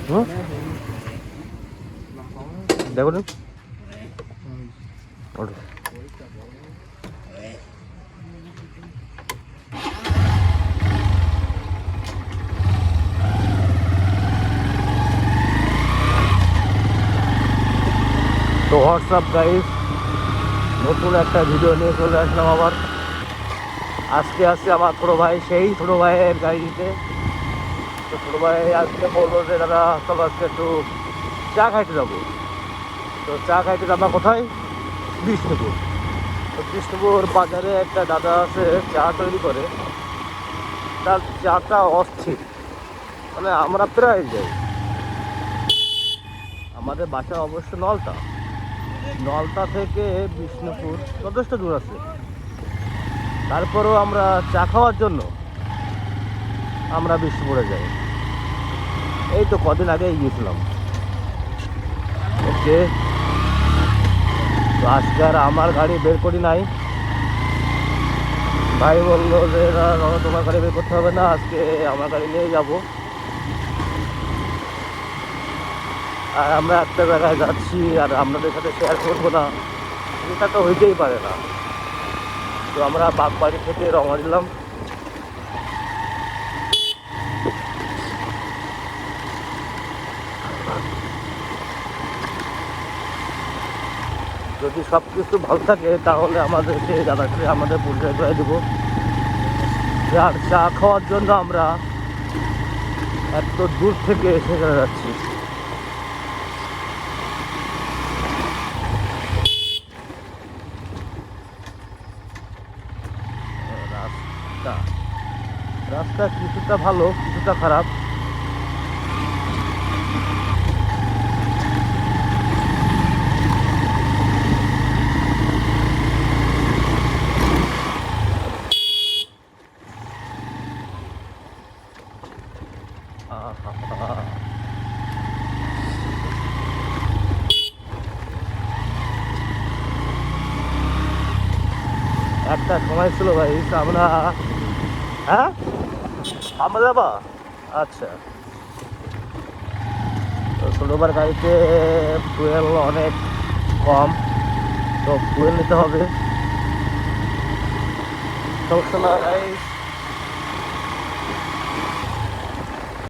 হুম দেখো ওঠো। তো হোয়াটসঅ্যাপ গাইস, নতুন একটা ভিডিও নিয়ে চলে আসলাম আবার। আজকে আসছে আমার ছোটো ভাই, সেই ছোটো ভাইয়ের গাড়িতে। তো ছোটো ভাই আজকে বললো যে দাদা চলো আজকে একটু চা খাইতে যাবো। তো চা খাইতে যাবো কোথায়? বিষ্ণুপুর। তো বিষ্ণুপুর বাজারে একটা দাদা আছে চা তৈরি করে, তার চাটা অস্থির, মানে আমরা প্রায় যাই। আমাদের বাসা অবশ্য নলতা, নলতা থেকে বিষ্ণুপুর যথেষ্ট দূর আছে। তারপরেও আমরা চা খাওয়ার জন্য আমরা বিষ্ণুপুরে যাই। এই তো কদিন আগেই গিয়েছিলাম। ওকে, তো আজকে আর আমার গাড়ি বের করি নাই। ভাই বললো যে না তোমার গাড়ি বের করতে হবে না, আজকে আমার গাড়ি নিয়ে যাব। আর আমরা একটা জায়গায় যাচ্ছি আর আপনাদের সাথে শেয়ার করবো না, এটা তো হইতেই পারে না। তো আমরা বাগবাড়ি থেকে রওনা দিলাম। যদি সব কিছু ভালো থাকে তাহলে আমাদেরকে দাদাকে আমাদের পরিচয় করে দেবো। আর চা খাওয়ার জন্য আমরা এত দূর থেকে সেখানে যাচ্ছি। রাস্তা রাস্তা কিছুটা ভালো কিছুটা খারাপ। একটা সময় ছিল ভাই আমরা, হ্যাঁ আমরা যাবা। আচ্ছা, তো ছোটোবার গাড়িতে ফুয়েল অনেক কম, তো ফুয়েল নিতে হবে। সমস্যা না গাইস।